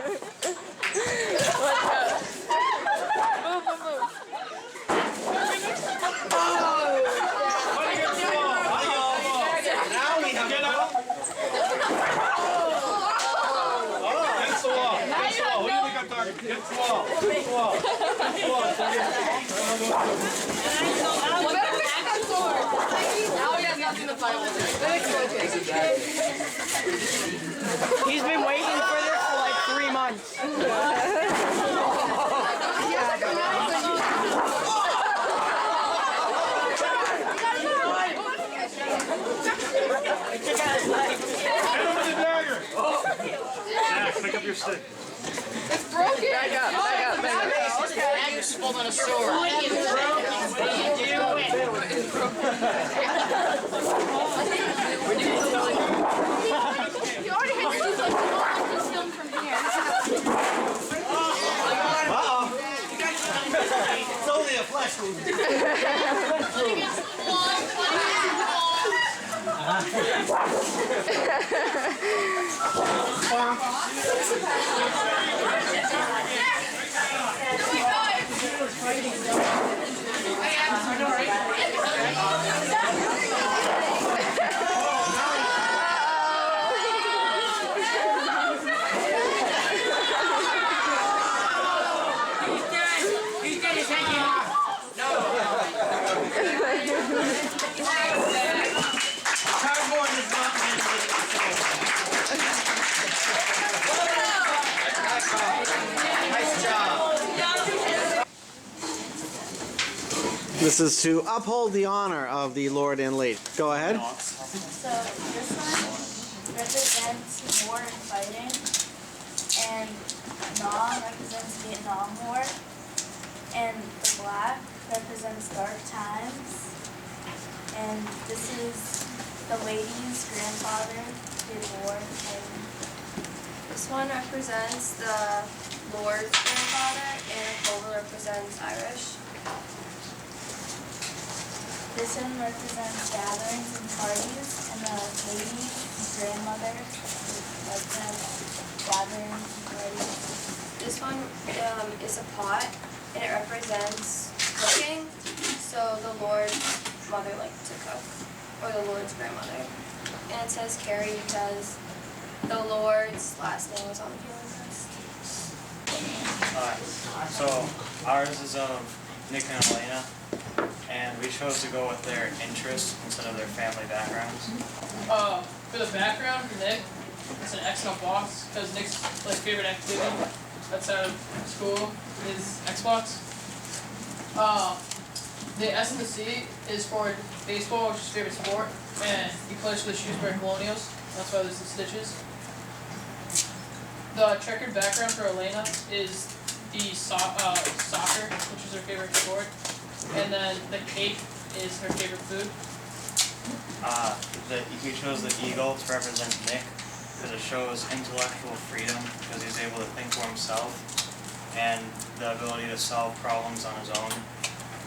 Let's go. Move, move, move. Now we have Get up. Against the wall. Against the wall. Who do you think I'm talking to? Against the wall. Against the wall. Against the wall. Now he has nothing to fight with. He's been waiting for this for like 3 months. Hit him with the dagger. Zach, pick up your stick. It's broken. Back up, back up, back up. Dagger's holding a sword. You already hit two clicks. You won't let this film from here. Uh-oh. It's only a flesh wound. This is to uphold the honor of the Lord and Lady. Go ahead. So this one represents war and fighting, and Nam represents Vietnam War, and the black represents dark times, and this is the lady's grandfather did war and fighting. This one represents the Lord's grandfather, and a polo represents Irish. This one represents gatherings and parties, and the lady's grandmother represents gatherings and parties. This one is a pot, and it represents cooking. So the Lord's mother liked to cook, or the Lord's grandmother. And it says Carrie because the Lord's last name was on the healing list. So ours is of Nick and Elena, and we chose to go with their interests instead of their family backgrounds. For the background for Nick, it's an Xbox box because Nick's favorite activity outside of school is Xbox. The S and the C is for baseball, which is his favorite sport, and he plays for the Shrewsbury Colonials. That's why there's the stitches. The checkered background for Elena is the soccer, which is her favorite sport, and then the cake is her favorite food. We chose the eagle to represent Nick because it shows intellectual freedom because he's able to think for himself and the ability to solve problems on his own.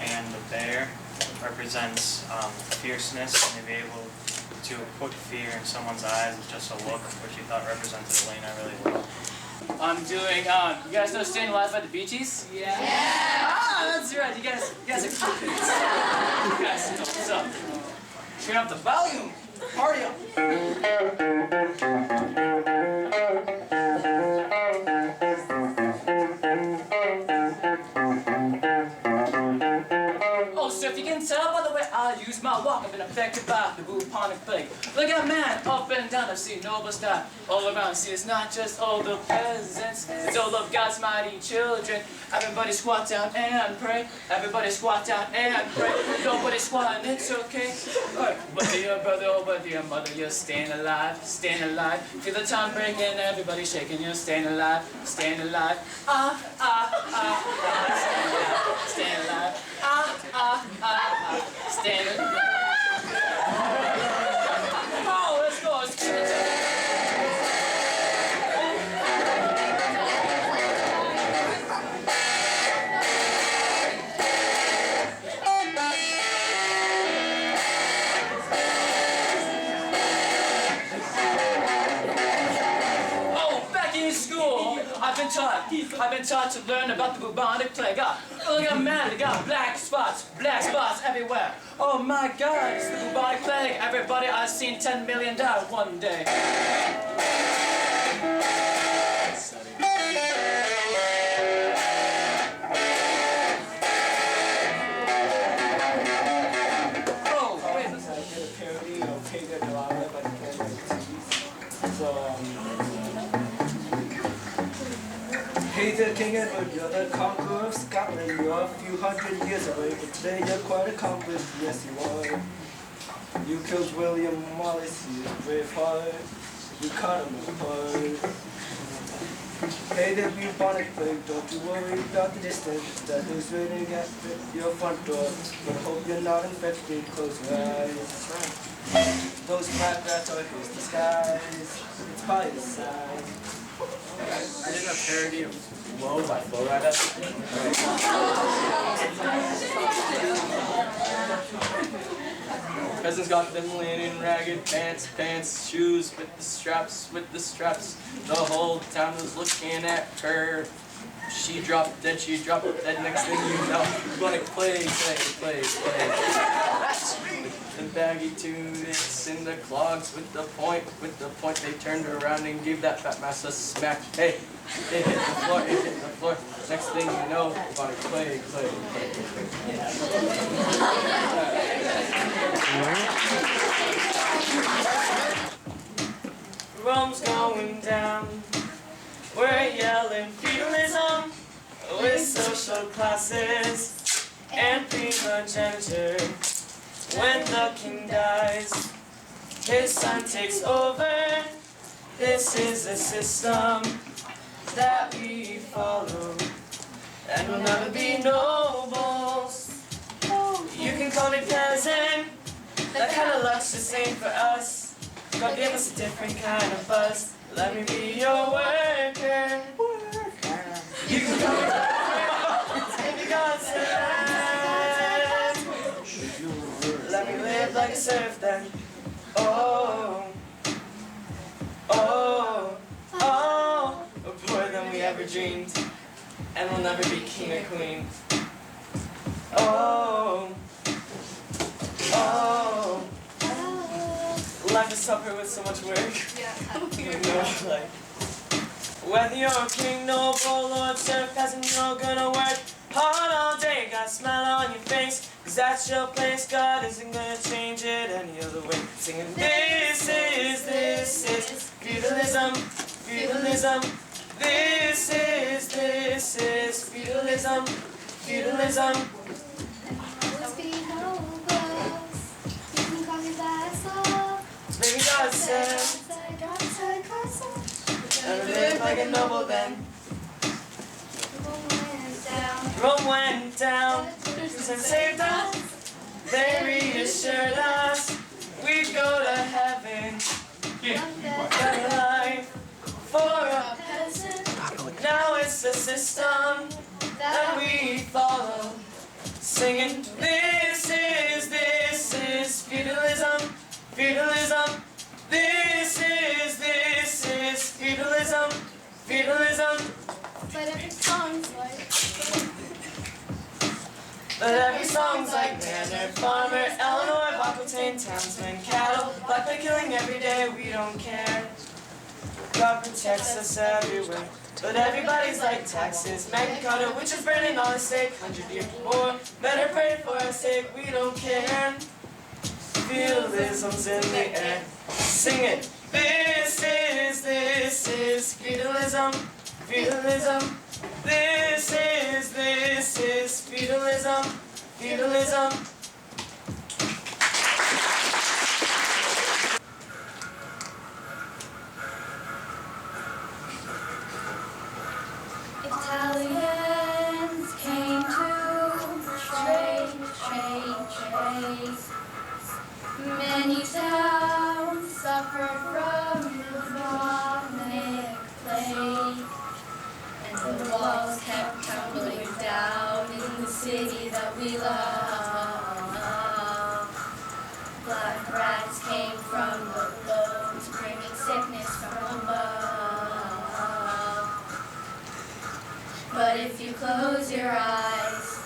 And the bear represents fierceness and to be able to put fear in someone's eyes with just a look, which he thought represented Elena really well. I'm doing, you guys know Staying Alive by the Bee Gees? Yeah. Ah, that's right. You guys are cute. You guys know what's up. Turn up the volume. Party up. Oh, so if you can tell by the way I use my walk, I've been affected by the bubonic plague. Look at man, up and down, I've seen nobles die all around. See, it's not just all the peasants, it's all of God's mighty children. Everybody squat down and pray. Everybody squat down and pray. Nobody squatting, it's okay. Alright, but dear brother, oh but dear mother, you're staying alive, staying alive. Feel the time breaking, everybody shaking, you're staying alive, staying alive. Ah, ah, ah, ah, staying alive, staying alive. Ah, ah, ah, ah, staying alive. Oh, let's go. I I've been taught to learn about the bubonic plague. Look at man, they got black spots everywhere. Oh my God, it's the bubonic plague. Everybody, I've seen 10 million die one day. Hey there, King Edward, you're the conqueror of Scotland. You're a few hundred years away, but today you're quite accomplished. Yes, you are. You killed William Wallace, he was a brave heart. You cut him apart. Hey there, bubonic plague, don't you worry about the distance. That is waiting at your front door. But hope you're not infected, close your eyes. Those black rats are his disguise. It's by his side. I did a parody of Whoa by Flo Rida. Peasants got them linen, ragged pants, shoes with the straps. The whole town was looking at her. She dropped dead, next thing you know, bubonic plague. The baggy tunics and the clogs with the point, they turned around and gave that fat mass a smack. Hey, it hit the floor, next thing you know, bubonic plague. Rome's going down, we're yelling feudalism with social classes and primogeniture. When the king dies, his son takes over. This is a system that we follow, and we'll never be nobles. You can call me peasant, that kind of luck's just ain't for us. God gave us a different kind of buzz. Let me be your worker. You can call me peasant, baby God said. Let me live like a serf then. Oh, we're poorer than we ever dreamed, and we'll never be king or queen. Life is tougher with so much work. You know, like, whether you're a king, noble, lord, serf, peasant, you're gonna work hard all day, got a smile on your face, 'cause that's your place. God isn't gonna change it any other way. Singing, this is feudalism. This is feudalism. Let's be nobles. You can call me vassal. Baby God said, never live like a noble then. Rome went down, and saved us. They reassured us we'd go to heaven. Better life for a peasant. Now it's the system that we follow. Singing, this is feudalism. This is feudalism. But every song's like Banner, Farmer, Eleanor, Aquitaine, townsmen, cattle, black men killing every day, we don't care. God protects us everywhere. But everybody's like taxes, Magna Carta, which is burning all the stake, 100 years more. Better pray for our sake, we don't care. Feudalism's in the air. Sing it. This is feudalism. This is feudalism. Italians came to trade. Many towns suffer from the bubonic plague, and the walls kept tumbling down in the city that we love. Black rats came from the lows, bringing sickness from above. But if you close your eyes,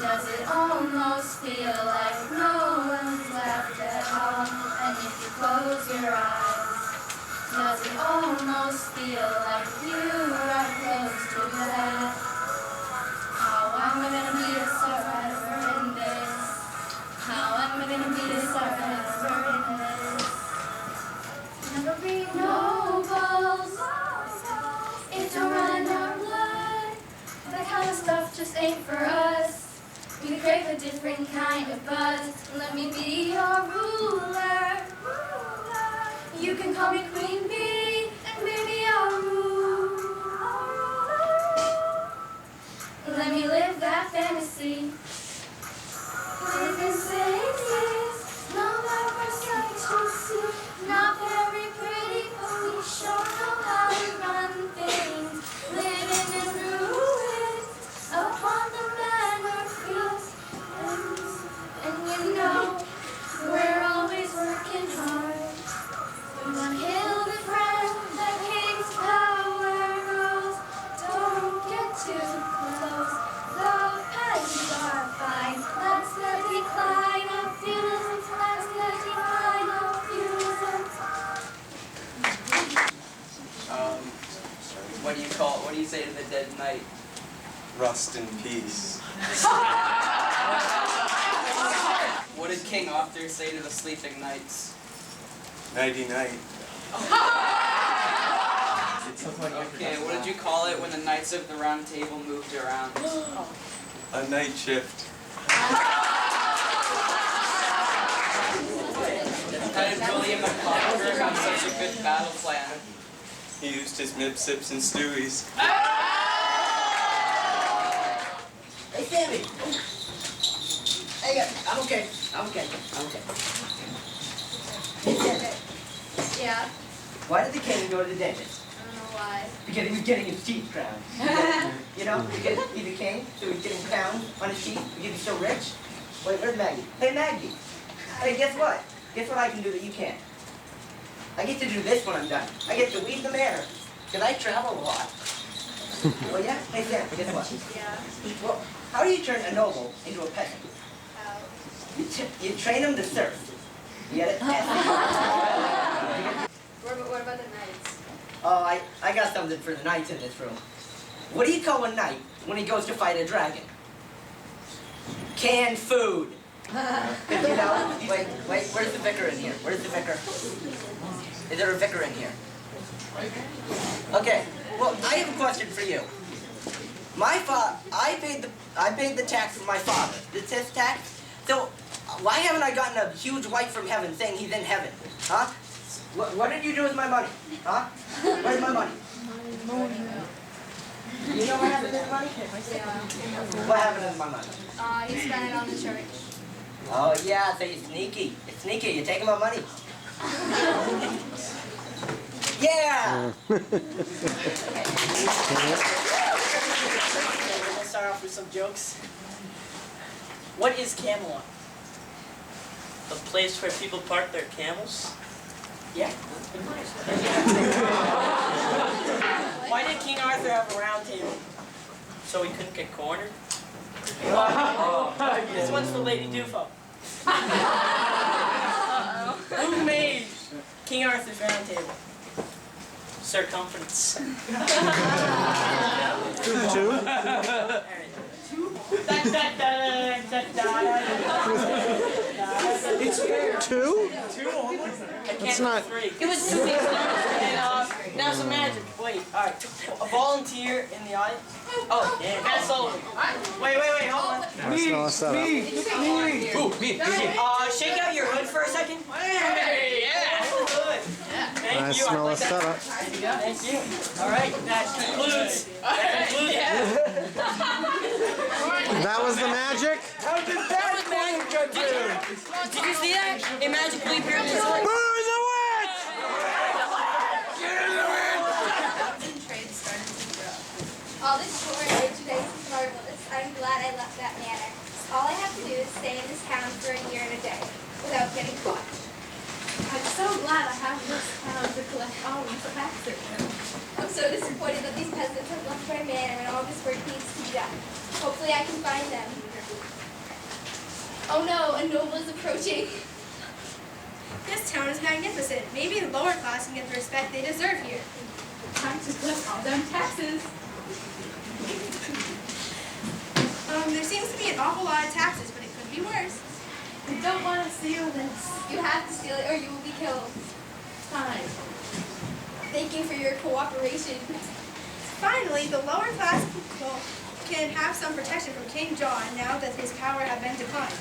does it almost feel like no one's left at home? And if you close your eyes, does it almost feel like you are close to death? How am I gonna be a survivor in this? How am I gonna be a survivor in this? Never be nobles. It don't run in our blood. That kind of stuff just ain't for us. We crave a different kind of buzz. Let me be your ruler. You can call me Queen Bee, and baby I'll rule. Let me live that fantasy. Live in cities, no ever sight to see. Not very pretty, but we sure know how to run things. Living in ruins, upon the manor fields. And you know, we're always working hard. One hill to friend, the king's power grows. Don't get too close, the pennies are fine. That's the decline of feudalism, that's the decline of feudalism. What do you say to the dead knight? Rust in peace. What did King Arthur say to the sleeping knights? Nighty-night. Okay, what did you call it when the knights of the round table moved around? A night shift. How did William the Conqueror have such a good battle plan? He used his Mip-Sips and Stewies. Hey, Sammy. Hey, I'm okay. Hey, Sammy. Yeah, Why did the king go to the dentist? I don't know why. Because he was getting his teeth crowned. You know, because he's a king, so he's getting crowned on his teeth because he's so rich. Wait, where's Maggie? Hey, Maggie. Hey, guess what? Guess what I can do that you can't? I get to do this when I'm done. I get to weave the mare. Because I travel a lot. Oh, yeah? Hey, Sam, guess what? Yeah, Well, how do you turn a noble into a peasant? how? You train him to surf. You get it? What about the knights? Oh, I got something for the knights in this room. What do you call a knight when he goes to fight a dragon? Canned food. You know? Wait, where's the vicar in here? Where's the vicar? Is there a vicar in here? Okay, well, I have a question for you. I paid the tax for my father. This says tax. So, why haven't I gotten a huge wife from heaven saying he's in heaven? Huh? What did you do with my money? Huh? Where's my money? You know what happened to the money? Yeah. What happened to my money? You spent it on the church. Oh yeah, so you're sneaky. It's sneaky, you're taking my money. Yeah! We'll start off with some jokes. What is Camelot? A place where people park their camels? Yeah. Why did King Arthur have a round table? So we couldn't get cornered? This one's for Lady Dufo. Who made King Arthur's round table? Circumference. It's two? It's not. It was 2 weeks ago. And now some magic. Wait, alright. A volunteer in the audience. Oh, yeah. Matt Sullivan. Wait, hold on. Nice smell of setup. Me. Shake out your hood for a second. Hey, yeah. Hood. Thank Nice you. smell of setup. Thank you. Alright, that concludes. That was the magic? How did that magic Did you see that? It magically appeared in his hood. Burn the witch! Trade started to grow. All this story today is marvelous. I'm glad I left that manor. All I have to do is stay in this town for a year and a day without getting caught. I'm so glad I have this town to collect all these taxes. I'm so disappointed that these peasants have left my manor and all this work needs to Hopefully I can find them. Oh no, a noble is approaching. This town is magnificent. Maybe the lower class can get the respect they deserve here. Time to collect all them taxes. There seems to be an awful lot of taxes, but it could be worse. I don't want to steal this. You have to steal it or you will be killed. Fine. Thank you for your cooperation. Finally, the lower class people can have some protection from King John now that his power has been declined.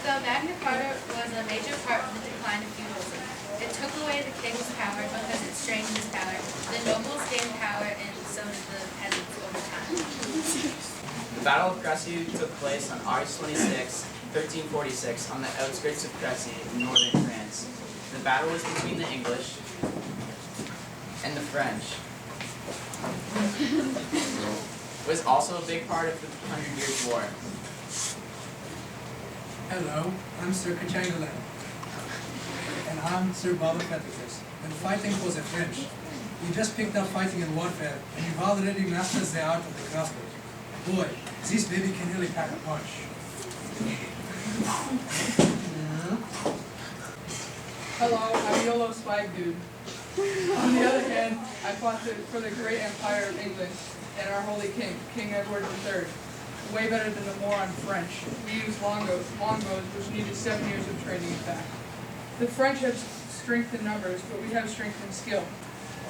The Magna Carta was a major part of the decline of feudalism. It took away the king's power because it strained his power. The nobles gained power and so did the peasants over time. The Battle of Crécy took place on August 26, 1346 on the outskirts of Crécy in northern France. The battle was between the English and the French. It was also a big part of the 100 Years' War. Hello, I'm Sir Kachangalan. And I'm Sir Baba Petricus. And fighting was a French. You just picked up fighting and warfare, and you've already mastered the art of the crossbow. Boy, this baby can really pack a punch. Hello, I'm YOLO Swag Dude. On the other hand, I fought for the great empire of England and our holy king, King Edward III. Way better than the moron French. We used longbows, which needed 7 years of training in fact. The French have strength in numbers, but we have strength in skill.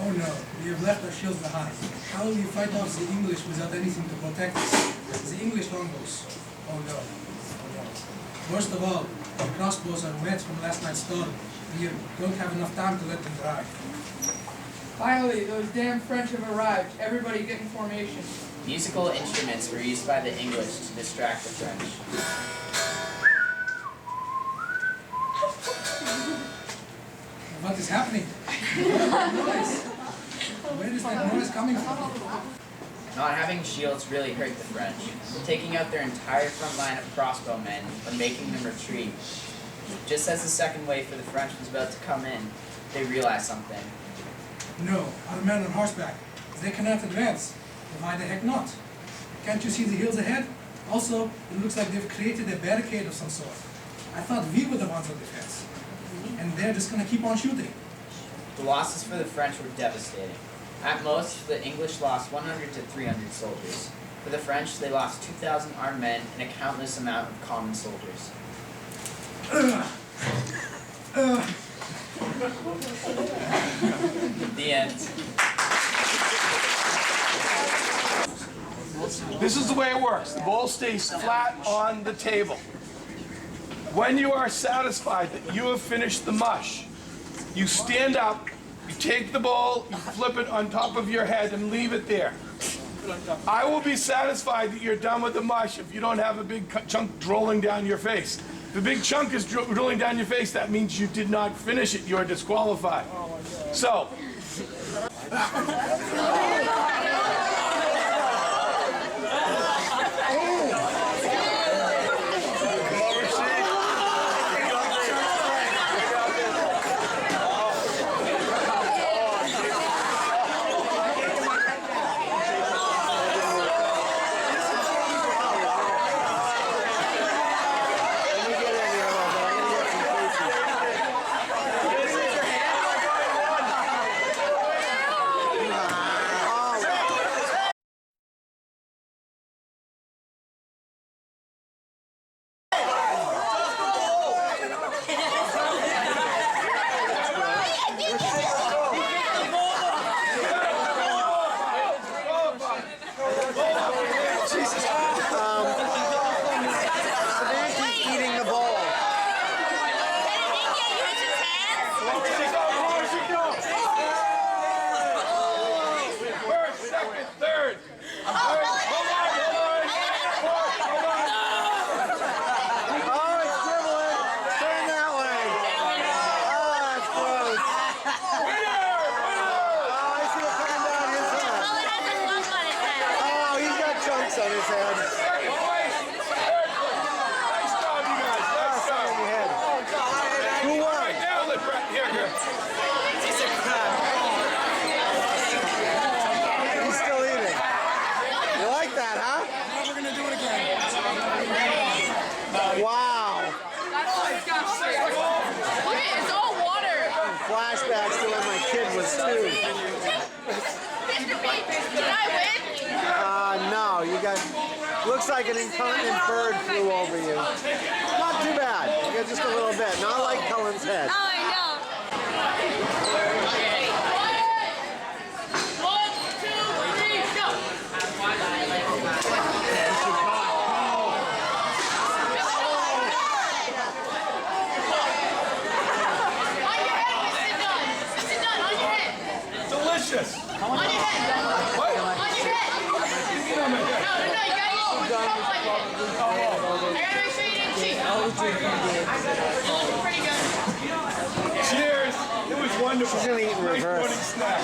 Oh no, we have left our shields behind. How will we fight off the English without anything to protect us? The English longbows. Oh no. Oh no. Worst of all, the crossbows are wet from last night's storm. We don't have enough time to let them dry. Finally, those damn French have arrived. Everybody get in formation. Musical instruments were used by the English to distract the French. What is happening? What noise? Where is that noise coming from? Not having shields really hurt the French, taking out their entire front line of crossbowmen and making them retreat. Just as the second wave for the French was about to come in, they realized something. No, our men on horseback. They cannot advance. Why the heck not? Can't you see the hills ahead? Also, it looks like they've created a barricade of some sort. I thought we were the ones on defense. And they're just gonna keep on shooting. The losses for the French were devastating. At most, the English lost 100 to 300 soldiers. For the French, they lost 2,000 armed men and a countless amount of common soldiers. The end. This is the way it works. The bowl stays flat on the table. When you are satisfied that you have finished the mush, you stand up, you take the bowl, you flip it on top of your head and leave it there. I will be satisfied that you're done with the mush if you don't have a big chunk drooling down your face. If a big chunk is drooling down your face, that means you did not finish it. You're disqualified. So. like an incontinent bird flew over you. Not too bad. Yeah, just a little bit. Not like Cullen's head. Oh, I know. 1, 2, 3, go! Delicious. On your head! What? On your head! You get on my head. No, you gotta go with the top like it. I gotta make sure you didn't cheat. You're looking pretty good. Cheers. It was wonderful. She's gonna eat in Nice reverse. morning snack.